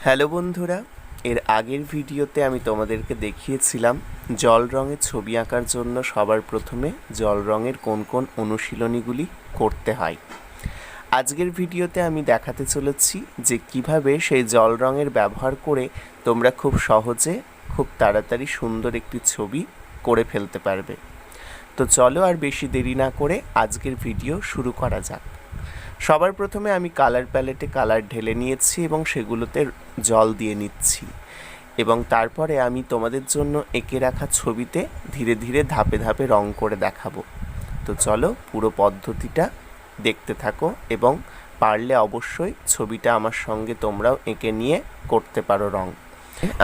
Hello বন্ধুরা, এর আগের ভিডিওতে আমি তোমাদেরকে দেখিয়েছিলাম জল রঙের ছবি আঁকার জন্য সবার প্রথমে জল রঙের কোন কোন অনুশীলনীগুলি করতে হয়। আজকের ভিডিওতে আমি দেখাতে চলেছি যে কিভাবে সেই জল রঙের ব্যবহার করে তোমরা খুব সহজে খুব তাড়াতাড়ি সুন্দর একটি ছবি করে ফেলতে পারবে। তো চলো আর বেশি দেরি না করে আজকের ভিডিও শুরু করা যাক। সবার প্রথমে আমি কালার প্যালেটে কালার ঢেলে নিয়েছি এবং সেগুলোতে জল দিয়ে নিচ্ছি এবং তারপরে আমি তোমাদের জন্য এঁকে রাখা ছবিতে ধীরে ধীরে ধাপে ধাপে রং করে দেখাবো। তো চলো পুরো পদ্ধতিটা দেখতে থাকো এবং পারলে অবশ্যই ছবিটা আমার সঙ্গে তোমরাও এঁকে নিয়ে করতে পারো রং।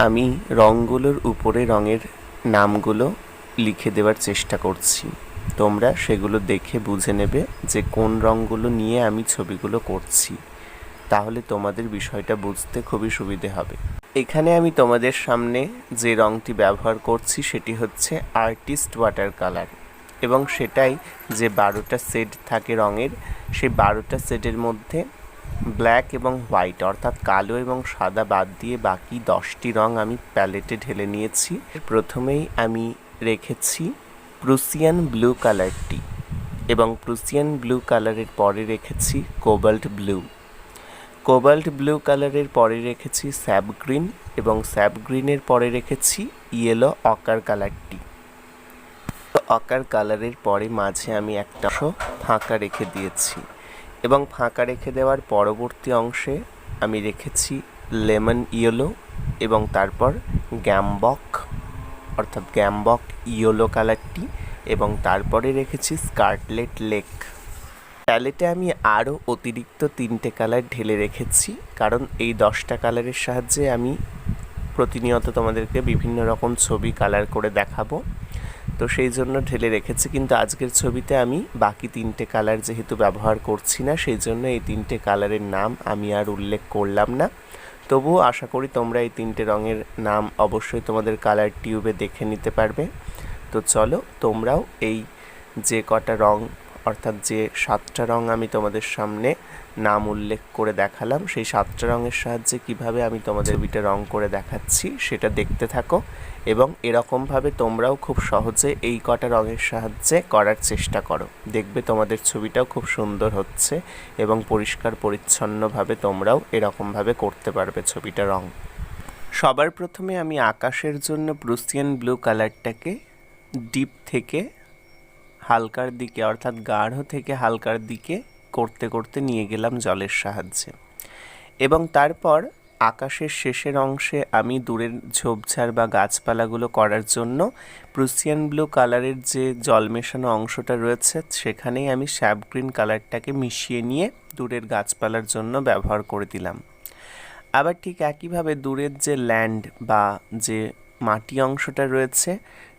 আমি রঙগুলোর উপরে রঙের নামগুলো লিখে দেওয়ার চেষ্টা করছি, তোমরা সেগুলো দেখে বুঝে নেবে যে কোন রঙগুলো নিয়ে আমি ছবিগুলো করছি, তাহলে তোমাদের বিষয়টা বুঝতে খুবই সুবিধে হবে। এখানে আমি তোমাদের সামনে যে রঙটি ব্যবহার করছি সেটি হচ্ছে আর্টিস্ট ওয়াটার কালার এবং সেটাই যে 12টা শেড থাকে রঙের, সেই 12টা শেডের মধ্যে ব্ল্যাক এবং হোয়াইট অর্থাৎ কালো এবং সাদা বাদ দিয়ে বাকি 10টি রঙ আমি প্যালেটে ঢেলে নিয়েছি। প্রথমেই আমি রেখেছি প্রুসিয়ান ব্লু কালারটি এবং প্রুসিয়ান ব্লু কালারের পরে রেখেছি কোবাল্ট ব্লু। কোবাল্ট ব্লু কালারের পরে রেখেছি স্যাপ গ্রিন এবং স্যাপ গ্রিনের পরে রেখেছি ইয়েলো অকার কালারটি। অকার কালারের পরে মাঝে আমি একটা ফাঁকা রেখে দিয়েছি এবং ফাঁকা রেখে দেওয়ার পরবর্তী অংশে আমি রেখেছি লেমন ইয়েলো এবং তারপর গ্যামবক অর্থাৎ গ্যামবক ইয়েলো কালারটি এবং তারপরে রেখেছি স্কারলেট লেক। প্যালেটে আমি আরও অতিরিক্ত 3টে কালার ঢেলে রেখেছি, কারণ এই 10টা কালারের সাহায্যে আমি প্রতিনিয়ত তোমাদেরকে বিভিন্ন রকম ছবি কালার করে দেখাবো, তো সেই জন্য ঢেলে রেখেছি। কিন্তু আজকের ছবিতে আমি বাকি 3টে কালার যেহেতু ব্যবহার করছি না, সেই জন্য এই 3টে কালারের নাম আমি আর উল্লেখ করলাম না। তবুও আশা করি তোমরা এই 3টে রঙের নাম অবশ্যই তোমাদের কালার টিউবে দেখে নিতে পারবে। তো চলো তোমরাও এই যে কটা রঙ অর্থাৎ যে 7টা রঙ আমি তোমাদের সামনে নাম উল্লেখ করে দেখালাম, সেই 7টা রঙের সাহায্যে কিভাবে আমি তোমাদের ছবিটা রং করে দেখাচ্ছি সেটা দেখতে থাকো এবং এরকমভাবে তোমরাও খুব সহজে এই কটা রঙের সাহায্যে করার চেষ্টা করো। দেখবে তোমাদের ছবিটাও খুব সুন্দর হচ্ছে এবং পরিষ্কার পরিচ্ছন্নভাবে তোমরাও এরকমভাবে করতে পারবে ছবিটা রং। সবার প্রথমে আমি আকাশের জন্য প্রুসিয়ান ব্লু কালারটাকে ডিপ থেকে হালকার দিকে অর্থাৎ গাঢ় থেকে হালকার দিকে করতে করতে নিয়ে গেলাম জলের সাহায্যে এবং তারপর আকাশের শেষের অংশে আমি দূরের ঝোপঝাড় বা গাছপালাগুলো করার জন্য প্রুসিয়ান ব্লু কালারের যে জল মেশানো অংশটা রয়েছে সেখানেই আমি স্যাপ গ্রিন কালারটাকে মিশিয়ে নিয়ে দূরের গাছপালার জন্য ব্যবহার করে দিলাম। আবার ঠিক একইভাবে দূরের যে ল্যান্ড বা যে মাটি অংশটা রয়েছে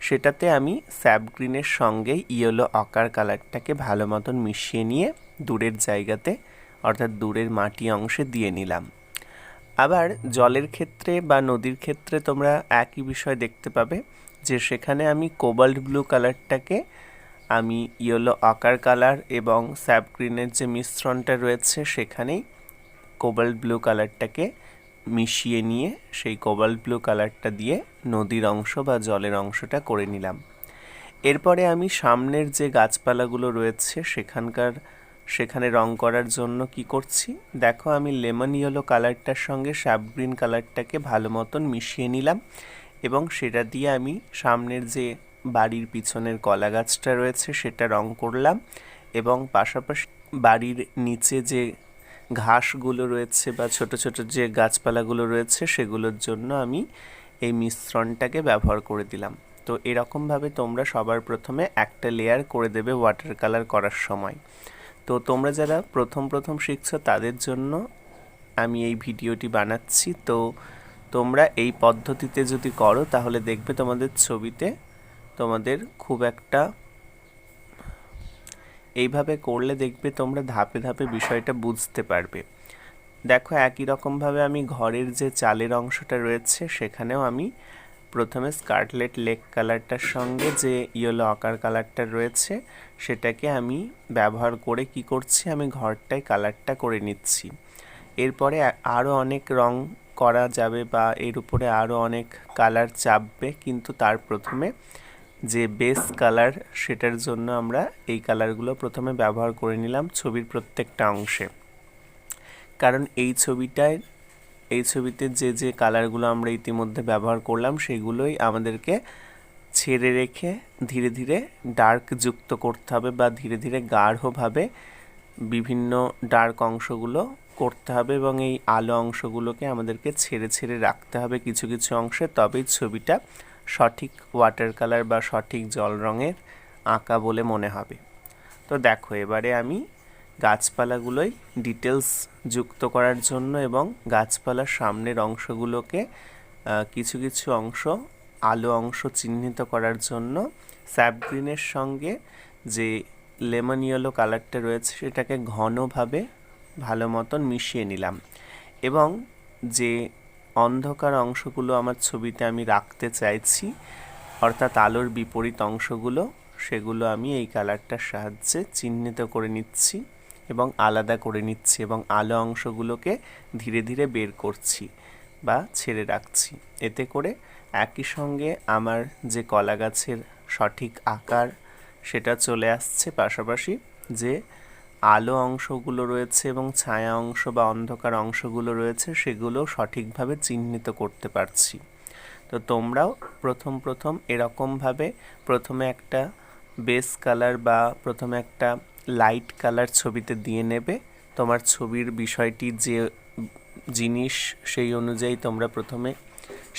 সেটাতে আমি স্যাপ গ্রিনের সঙ্গে ইয়েলো অকার কালারটাকে ভালো মতন মিশিয়ে নিয়ে দূরের জায়গাতে অর্থাৎ দূরের মাটি অংশে দিয়ে নিলাম। আবার জলের ক্ষেত্রে বা নদীর ক্ষেত্রে তোমরা একই বিষয় দেখতে পাবে যে সেখানে আমি কোবাল্ট ব্লু কালারটাকে আমি ইয়েলো অকার কালার এবং স্যাপ গ্রিনের যে মিশ্রণটা রয়েছে সেখানেই কোবাল্ট ব্লু কালারটাকে মিশিয়ে নিয়ে সেই কোবাল্ট ব্লু কালারটা দিয়ে নদীর অংশ বা জলের অংশটা করে নিলাম। এরপরে আমি সামনের যে গাছপালাগুলো রয়েছে সেখানে রং করার জন্য কি করছি দেখো, আমি লেমন ইয়েলো কালারটার সঙ্গে স্যাপ গ্রিন কালারটাকে ভালো মতন মিশিয়ে নিলাম এবং সেটা দিয়ে আমি সামনের যে বাড়ির পিছনের কলা গাছটা রয়েছে সেটা রং করলাম এবং পাশাপাশি বাড়ির নিচে যে ঘাসগুলো রয়েছে বা ছোট ছোট যে গাছপালাগুলো রয়েছে সেগুলোর জন্য আমি এই মিশ্রণটাকে ব্যবহার করে দিলাম। তো এরকমভাবে তোমরা সবার প্রথমে একটা লেয়ার করে দেবে ওয়াটার কালার করার সময়। তো তোমরা যারা প্রথম শিখছো তাদের জন্য আমি এই ভিডিওটি বানাচ্ছি। তো তোমরা এই পদ্ধতিতে যদি করো তাহলে দেখবে তোমাদের ছবিতে তোমাদের খুব একটা এইভাবে করলে দেখবে তোমরা ধাপে ধাপে বিষয়টা বুঝতে পারবে। দেখো একই রকমভাবে আমি ঘরের যে চালের অংশটা রয়েছে সেখানেও আমি প্রথমে স্কারলেট লেক কালারটার সঙ্গে যে ইয়েলো অকার কালারটা রয়েছে সেটাকে আমি ব্যবহার করে কি করছি, আমি ঘরটায় কালারটা করে নিচ্ছি। এরপরে আরও অনেক রং করা যাবে বা এর উপরে আরও অনেক কালার চাপবে, কিন্তু তার প্রথমে যে বেস কালার সেটার জন্য আমরা এই কালারগুলো প্রথমে ব্যবহার করে নিলাম ছবির প্রত্যেকটা অংশে। কারণ এই ছবিতে যে যে কালারগুলো আমরা ইতিমধ্যে ব্যবহার করলাম সেগুলোই আমাদেরকে ছেড়ে রেখে ধীরে ধীরে ডার্ক যুক্ত করতে হবে বা ধীরে ধীরে গাঢ়ভাবে বিভিন্ন ডার্ক অংশগুলো করতে হবে, এবং এই আলো অংশগুলোকে আমাদেরকে ছেড়ে ছেড়ে রাখতে হবে কিছু কিছু অংশে, তবেই ছবিটা সঠিক ওয়াটার কালার বা সঠিক জল রঙের আঁকা বলে মনে হবে। তো দেখো, এবারে আমি গাছপালাগুলোই ডিটেলস যুক্ত করার জন্য এবং গাছপালার সামনের অংশগুলোকে কিছু কিছু অংশ আলো অংশ চিহ্নিত করার জন্য স্যাপ গ্রিনের সঙ্গে যে লেমন ইয়েলো কালারটা রয়েছে সেটাকে ঘনভাবে ভালো মতন মিশিয়ে নিলাম, এবং যে অন্ধকার অংশগুলো আমার ছবিতে আমি রাখতে চাইছি অর্থাৎ আলোর বিপরীত অংশগুলো, সেগুলো আমি এই কালারটার সাহায্যে চিহ্নিত করে নিচ্ছি এবং আলাদা করে নিচ্ছি, এবং আলো অংশগুলোকে ধীরে ধীরে বের করছি বা ছেড়ে রাখছি। এতে করে একই সঙ্গে আমার যে কলা গাছের সঠিক আকার সেটা চলে আসছে, পাশাপাশি যে আলো অংশগুলো রয়েছে এবং ছায়া অংশ বা অন্ধকার অংশগুলো রয়েছে সেগুলো সঠিকভাবে চিহ্নিত করতে পারছি। তো তোমরাও প্রথম এরকমভাবে প্রথমে একটা বেস কালার বা প্রথমে একটা লাইট কালার ছবিতে দিয়ে নেবে। তোমার ছবির বিষয়টি যে জিনিস সেই অনুযায়ী তোমরা প্রথমে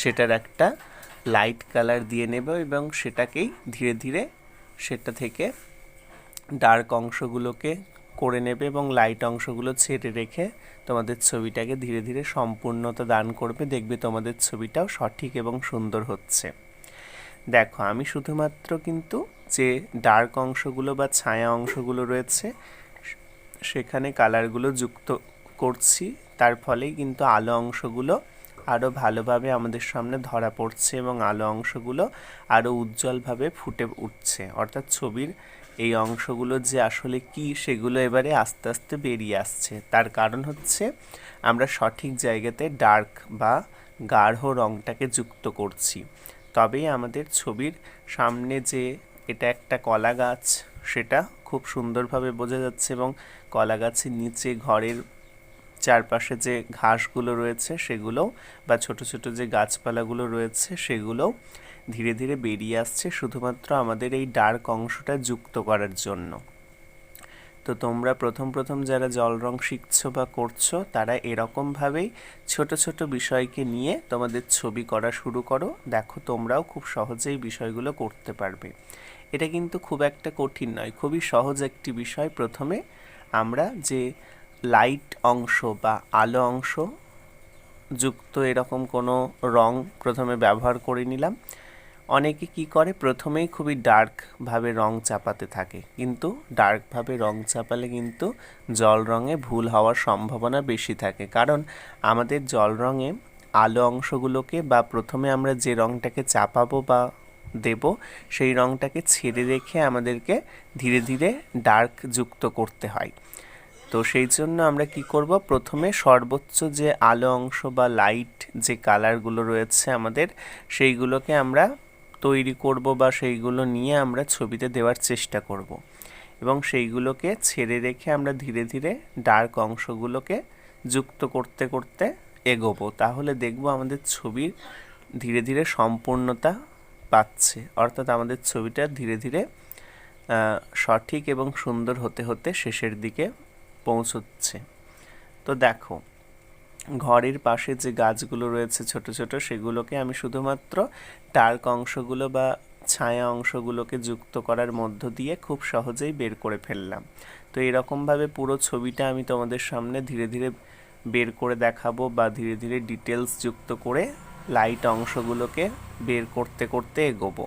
সেটার একটা লাইট কালার দিয়ে নেবে এবং সেটাকেই ধীরে ধীরে সেটা থেকে ডার্ক অংশগুলোকে করে নেবে এবং লাইট অংশগুলো ছেড়ে রেখে তোমাদের ছবিটাকে ধীরে ধীরে সম্পূর্ণতা দান করবে। দেখবে তোমাদের ছবিটাও সঠিক এবং সুন্দর হচ্ছে। দেখো, আমি শুধুমাত্র কিন্তু যে ডার্ক অংশগুলো বা ছায়া অংশগুলো রয়েছে সেখানে কালারগুলো যুক্ত করছি, তার ফলেই কিন্তু আলো অংশগুলো আরও ভালোভাবে আমাদের সামনে ধরা পড়ছে এবং আলো অংশগুলো আরও উজ্জ্বলভাবে ফুটে উঠছে। অর্থাৎ ছবির এই অংশগুলো যে আসলে কি সেগুলো এবারে আস্তে আস্তে বেরিয়ে আসছে। তার কারণ হচ্ছে আমরা সঠিক জায়গাতে ডার্ক বা গাঢ় রঙটাকে যুক্ত করছি। তবেই আমাদের ছবির সামনে যে এটা একটা কলা গাছ সেটা খুব সুন্দরভাবে বোঝা যাচ্ছে, এবং কলা গাছের নিচে ঘরের চারপাশে যে ঘাসগুলো রয়েছে সেগুলোও বা ছোট ছোট যে গাছপালাগুলো রয়েছে সেগুলোও ধীরে ধীরে বেরিয়ে আসছে শুধুমাত্র আমাদের এই ডার্ক অংশটা যুক্ত করার জন্য। তো তোমরা প্রথম যারা জল রং শিখছো বা করছো তারা এরকমভাবেই ছোট ছোট বিষয়কে নিয়ে তোমাদের ছবি করা শুরু করো। দেখো, তোমরাও খুব সহজেই বিষয়গুলো করতে পারবে। এটা কিন্তু খুব একটা কঠিন নয়, খুবই সহজ একটি বিষয়। প্রথমে আমরা যে লাইট অংশ বা আলো অংশ যুক্ত এরকম কোনো রং প্রথমে ব্যবহার করে নিলাম। অনেকে কি করে প্রথমেই খুবই ডার্কভাবে রং চাপাতে থাকে, কিন্তু ডার্কভাবে রং চাপালে কিন্তু জল রঙে ভুল হওয়ার সম্ভাবনা বেশি থাকে। কারণ আমাদের জল রঙে আলো অংশগুলোকে বা প্রথমে আমরা যে রংটাকে চাপাবো বা দেব সেই রংটাকে ছেড়ে রেখে আমাদেরকে ধীরে ধীরে ডার্ক যুক্ত করতে হয়। তো সেই জন্য আমরা কি করব, প্রথমে সর্বোচ্চ যে আলো অংশ বা লাইট যে কালারগুলো রয়েছে আমাদের সেইগুলোকে আমরা তৈরি করব বা সেইগুলো নিয়ে আমরা ছবিতে দেওয়ার চেষ্টা করব, এবং সেইগুলোকে ছেড়ে রেখে আমরা ধীরে ধীরে ডার্ক অংশগুলোকে যুক্ত করতে করতে এগোবো। তাহলে দেখব আমাদের ছবির ধীরে ধীরে সম্পূর্ণতা পাচ্ছে, অর্থাৎ আমাদের ছবিটা ধীরে ধীরে সঠিক এবং সুন্দর হতে হতে শেষের দিকে পৌঁছচ্ছে। তো দেখো, ঘরের পাশে যে গাছগুলো রয়েছে ছোট ছোট সেগুলোকে আমি শুধুমাত্র ডার্ক অংশগুলো বা ছায়া অংশগুলোকে যুক্ত করার মধ্য দিয়ে খুব সহজেই বের করে ফেললাম। তো এরকমভাবে পুরো ছবিটা আমি তোমাদের সামনে ধীরে ধীরে বের করে দেখাবো বা ধীরে ধীরে ডিটেলস যুক্ত করে লাইট অংশগুলোকে বের করতে করতে এগোবো।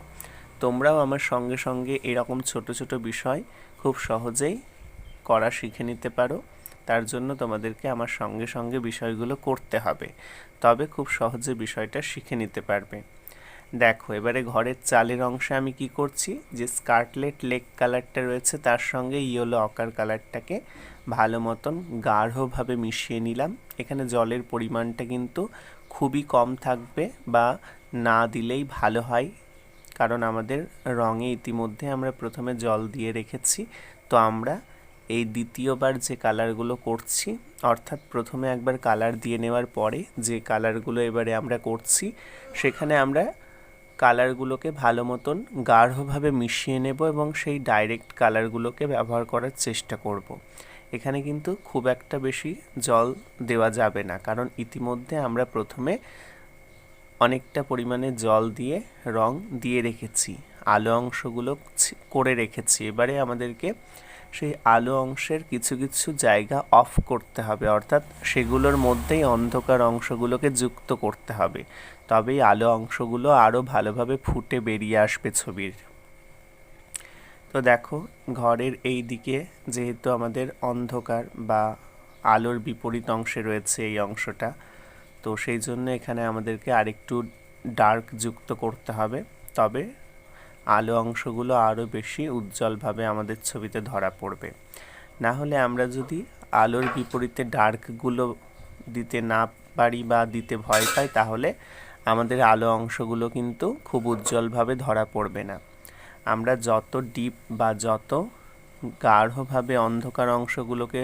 তোমরাও আমার সঙ্গে সঙ্গে এরকম ছোট ছোট বিষয় খুব সহজেই করা শিখে নিতে পারো। তার জন্য তোমাদেরকে আমার সঙ্গে সঙ্গে বিষয়গুলো করতে হবে, তবে খুব সহজে বিষয়টা শিখে নিতে পারবে। দেখো, এবারে ঘরের চালের অংশে আমি কি করছি, যে স্কারলেট লেক কালারটা রয়েছে তার সঙ্গে ইয়েলো অকার কালারটাকে ভালো মতন গাঢ়ভাবে মিশিয়ে নিলাম। এখানে জলের পরিমাণটা কিন্তু খুবই কম থাকবে বা না দিলেই ভালো হয়, কারণ আমাদের রঙে ইতিমধ্যে আমরা প্রথমে জল দিয়ে রেখেছি। তো আমরা এই দ্বিতীয়বার যে কালারগুলো করছি, অর্থাৎ প্রথমে একবার কালার দিয়ে নেওয়ার পরে যে কালারগুলো এবারে আমরা করছি, সেখানে আমরা কালারগুলোকে ভালো মতন গাঢ়ভাবে মিশিয়ে নেব এবং সেই ডাইরেক্ট কালারগুলোকে ব্যবহার করার চেষ্টা করব। এখানে কিন্তু খুব একটা বেশি জল দেওয়া যাবে না, কারণ ইতিমধ্যে আমরা প্রথমে অনেকটা পরিমাণে জল দিয়ে রং দিয়ে রেখেছি, আলো অংশগুলো করে রেখেছি। এবারে আমাদেরকে সেই আলো অংশের কিছু কিছু জায়গা অফ করতে হবে, অর্থাৎ সেগুলোর মধ্যেই অন্ধকার অংশগুলোকে যুক্ত করতে হবে, তবেই আলো অংশগুলো আরও ভালোভাবে ফুটে বেরিয়ে আসবে ছবির। তো দেখো, ঘরের এই দিকে যেহেতু আমাদের অন্ধকার বা আলোর বিপরীত অংশে রয়েছে এই অংশটা, তো সেই জন্য এখানে আমাদেরকে আরেকটু ডার্ক যুক্ত করতে হবে, তবে আলো অংশগুলো আরও বেশি উজ্জ্বলভাবে আমাদের ছবিতে ধরা পড়বে। না হলে আমরা যদি আলোর বিপরীতে ডার্কগুলো দিতে না পারি বা দিতে ভয় পাই, তাহলে আমাদের আলো অংশগুলো কিন্তু খুব উজ্জ্বলভাবে ধরা পড়বে না। আমরা যত ডিপ বা যত গাঢ়ভাবে অন্ধকার অংশগুলোকে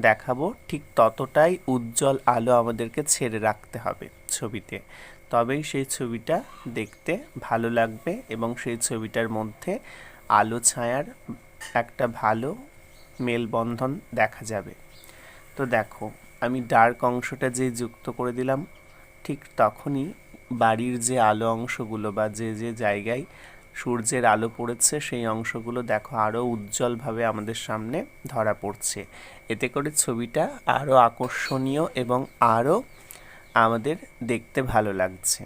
দেখাবো, ঠিক ততটাই উজ্জ্বল আলো আমাদেরকে ছেড়ে রাখতে হবে ছবিতে, তবেই সেই ছবিটা দেখতে ভালো লাগবে এবং সেই ছবিটার মধ্যে আলো ছায়ার একটা ভালো মেলবন্ধন দেখা যাবে। তো দেখো, আমি ডার্ক অংশটা যে যুক্ত করে দিলাম, ঠিক তখনই বাড়ির যে আলো অংশগুলো বা যে যে জায়গায় সূর্যের আলো পড়েছে সেই অংশগুলো দেখো আরও উজ্জ্বলভাবে আমাদের সামনে ধরা পড়ছে। এতে করে ছবিটা আরও আকর্ষণীয় এবং আরও আমাদের দেখতে ভালো লাগছে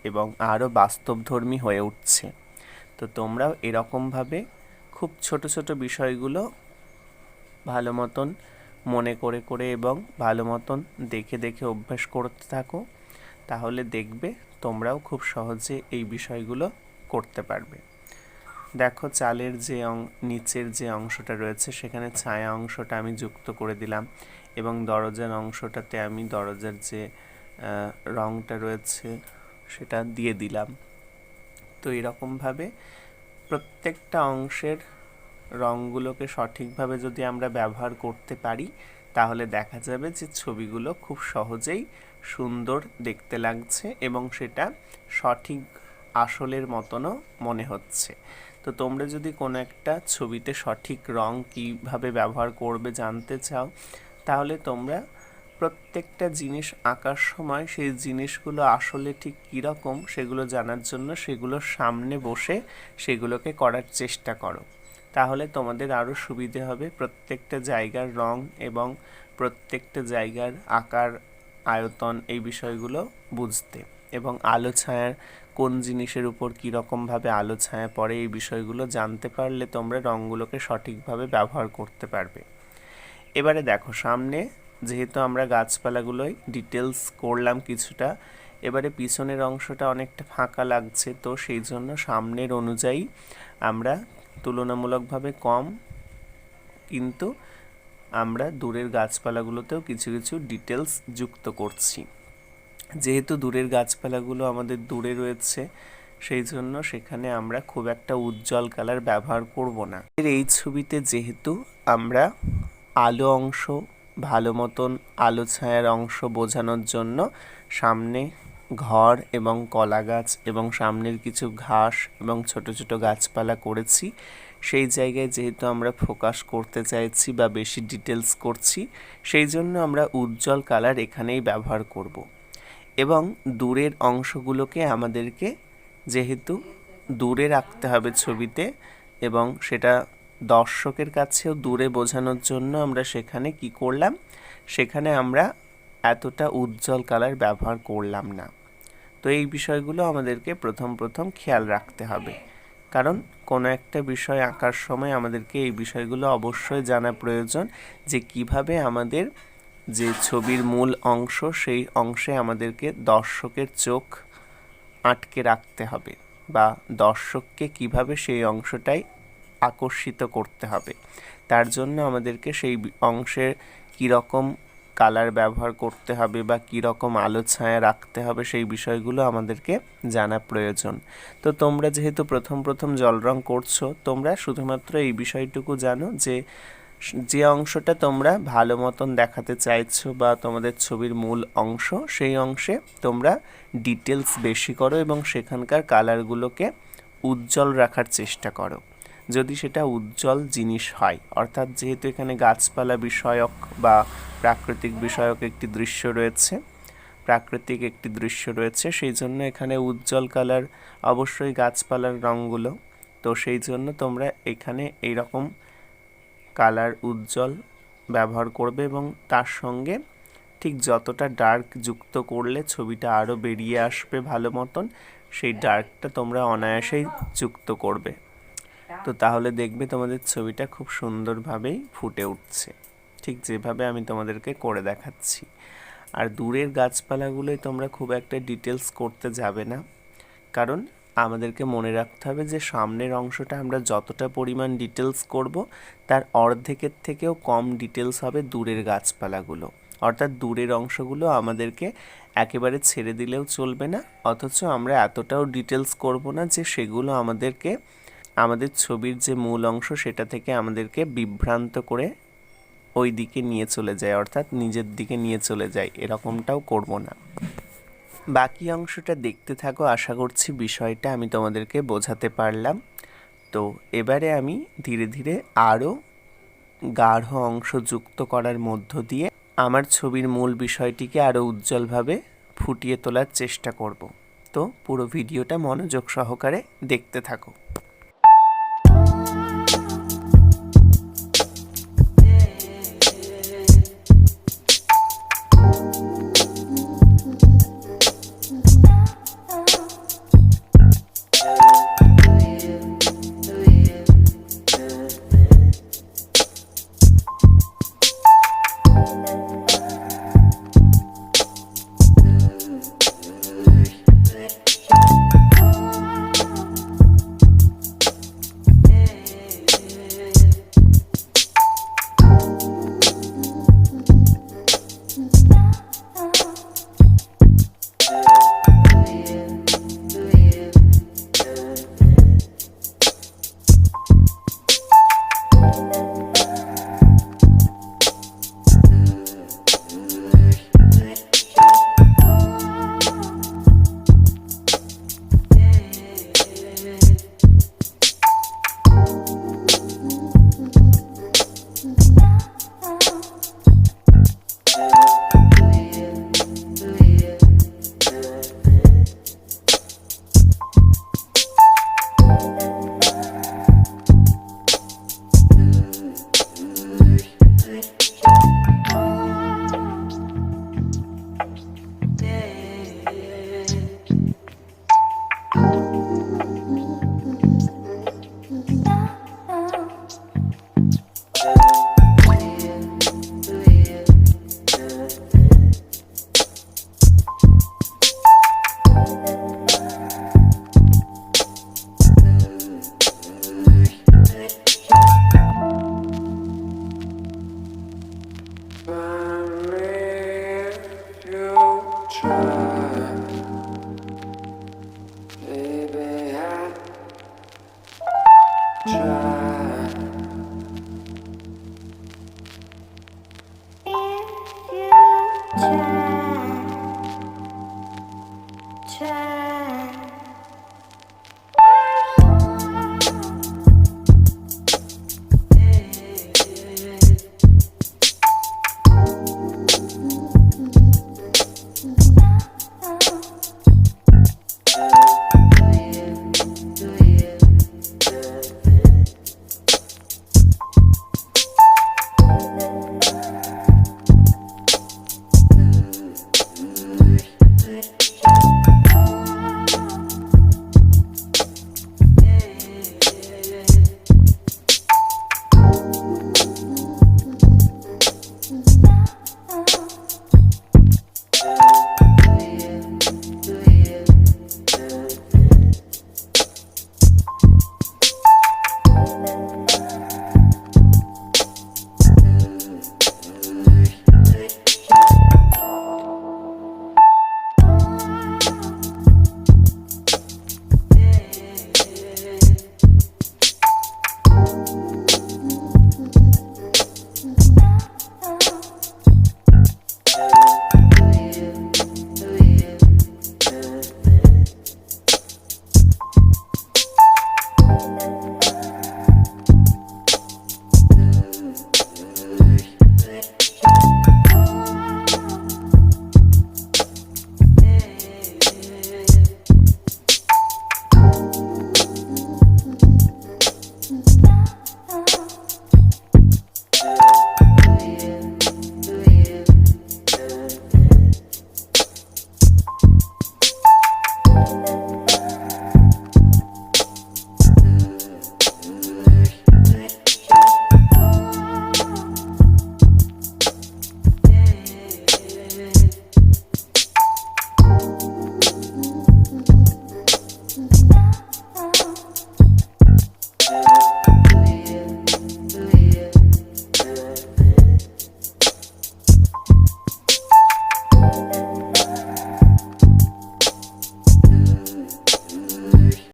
এবং আরও বাস্তবধর্মী হয়ে উঠছে। তো তোমরাও এরকমভাবে খুব ছোট ছোট বিষয়গুলো ভালো মতন মনে করে করে এবং ভালো মতন দেখে দেখে অভ্যাস করতে থাকো, তাহলে দেখবে তোমরাও খুব সহজে এই বিষয়গুলো করতে পারবে। দেখো, চালের যে নিচের যে অংশটা রয়েছে সেখানে ছায়া অংশটা আমি যুক্ত করে দিলাম এবং দরজার অংশটাতে আমি দরজার যে রংটা রয়েছে সেটা দিয়ে দিলাম। তো এরকমভাবে প্রত্যেকটা অংশের রঙগুলোকে সঠিকভাবে যদি আমরা ব্যবহার করতে পারি, তাহলে দেখা যাবে যে ছবিগুলো খুব সহজেই সুন্দর দেখতে লাগছে এবং সেটা সঠিক আসলের মতনও মনে হচ্ছে। তো তোমরা যদি কোনো একটা ছবিতে সঠিক রং কীভাবে ব্যবহার করবে জানতে চাও, তাহলে তোমরা প্রত্যেকটা জিনিস আঁকার সময় সেই জিনিসগুলো আসলে ঠিক কীরকম সেগুলো জানার জন্য সেগুলোর সামনে বসে সেগুলোকে করার চেষ্টা করো, তাহলে তোমাদের আরও সুবিধে হবে প্রত্যেকটা জায়গার রং এবং প্রত্যেকটা জায়গার আকার, আয়তন, এই বিষয়গুলো বুঝতে, এবং আলো ছায়ার কোন জিনিসের উপর কীরকমভাবে আলো ছায়া পড়ে এই বিষয়গুলো জানতে পারলে তোমরা রঙগুলোকে সঠিকভাবে ব্যবহার করতে পারবে। এবারে দেখো, সামনে যেহেতু আমরা গাছপালাগুলোই ডিটেলস করলাম কিছুটা, এবারে পিছনের অংশটা অনেকটা ফাঁকা লাগছে, তো সেই জন্য সামনের অনুযায়ী আমরা তুলনামূলকভাবে কম, কিন্তু আমরা দূরের গাছপালাগুলোতেও কিছু কিছু ডিটেলস যুক্ত করছি। যেহেতু দূরের গাছপালাগুলো আমাদের দূরে রয়েছে, সেই জন্য সেখানে আমরা খুব একটা উজ্জ্বল কালার ব্যবহার করব না। এই ছবিতে যেহেতু আমরা আলো অংশ, ভালো মতন আলো ছায়ার অংশ বোঝানোর জন্য সামনে ঘর এবং কলা গাছ এবং সামনের কিছু ঘাস এবং ছোট ছোট গাছপালা করেছি, সেই জায়গায় যেহেতু আমরা ফোকাস করতে চাইছি বা বেশি ডিটেলস করছি, সেই জন্য আমরা উজ্জ্বল কালার এখানেই ব্যবহার করব। এবং দূরের অংশগুলোকে আমাদেরকে যেহেতু দূরে রাখতে হবে ছবিতে, এবং সেটা দর্শকের কাছেও দূরে বোঝানোর জন্য আমরা সেখানে কি করলাম, সেখানে আমরা এতটা উজ্জ্বল কালার ব্যবহার করলাম না। তো এই বিষয়গুলো আমাদেরকে প্রথম খেয়াল রাখতে হবে, কারণ কোনো একটা বিষয় আঁকার সময় আমাদেরকে এই বিষয়গুলো অবশ্যই জানা প্রয়োজন, যে কিভাবে আমাদের যে ছবির মূল অংশ সেই অংশে আমাদেরকে দর্শকের চোখ আটকে রাখতে হবে বা দর্শককে কিভাবে সেই অংশটাই আকর্ষিত করতে হবে। তার জন্য আমাদেরকে সেই অংশের কীরকম কালার ব্যবহার করতে হবে বা কী রকম আলো ছায়া রাখতে হবে সেই বিষয়গুলো আমাদেরকে জানা প্রয়োজন। তো তোমরা যেহেতু প্রথম জল রং করছো, তোমরা শুধুমাত্র এই বিষয়টুকু জানো যে অংশটা তোমরা ভালো মতন দেখাতে চাইছো বা তোমাদের ছবির মূল অংশ, সেই অংশে তোমরা ডিটেলস বেশি করো এবং সেখানকার কালারগুলোকে উজ্জ্বল রাখার চেষ্টা করো। যদি সেটা উজ্জ্বল জিনিস হয়, অর্থাৎ যেহেতু এখানে গাছপালা বিষয়ক বা প্রাকৃতিক বিষয়ক একটি দৃশ্য রয়েছে, সেই জন্য এখানে উজ্জ্বল কালার অবশ্যই গাছপালার রঙগুলো। তো সেই জন্য তোমরা এখানে এইরকম কালার উজ্জ্বল ব্যবহার করবে এবং তার সঙ্গে ঠিক যতটা ডার্ক যুক্ত করলে ছবিটা আরও বেরিয়ে আসবে ভালো মতন, সেই ডার্কটা তোমরা অনায়াসেই যুক্ত করবে। তো তাহলে দেখবে তোমাদের ছবিটা খুব সুন্দরভাবেই ফুটে উঠছে, ঠিক যেভাবে আমি তোমাদেরকে করে দেখাচ্ছি। আর দূরের গাছপালাগুলোই তোমরা খুব একটা ডিটেলস করতে যাবে না, কারণ আমাদেরকে মনে রাখতে হবে যে সামনের অংশটা আমরা যতটা পরিমাণ ডিটেলস করব তার অর্ধেকের থেকেও কম ডিটেলস হবে দূরের গাছপালাগুলো। অর্থাৎ দূরের অংশগুলো আমাদেরকে একেবারে ছেড়ে দিলেও চলবে না, অথচ আমরা এতটাও ডিটেলস করব না যে সেগুলো আমাদের ছবির যে মূল অংশ সেটা থেকে আমাদেরকে বিভ্রান্ত করে ওই দিকে নিয়ে চলে যায়, অর্থাৎ নিজের দিকে নিয়ে চলে যায়, এরকমটাও করব না। বাকি অংশটা দেখতে থাকো, আশা করছি বিষয়টা আমি তোমাদেরকে বোঝাতে পারলাম। তো এবারে আমি ধীরে ধীরে আরও গাঢ় অংশ যুক্ত করার মধ্য দিয়ে আমার ছবির মূল বিষয়টিকে আরও উজ্জ্বলভাবে ফুটিয়ে তোলার চেষ্টা করব। তো পুরো ভিডিওটা মনোযোগ সহকারে দেখতে থাকো।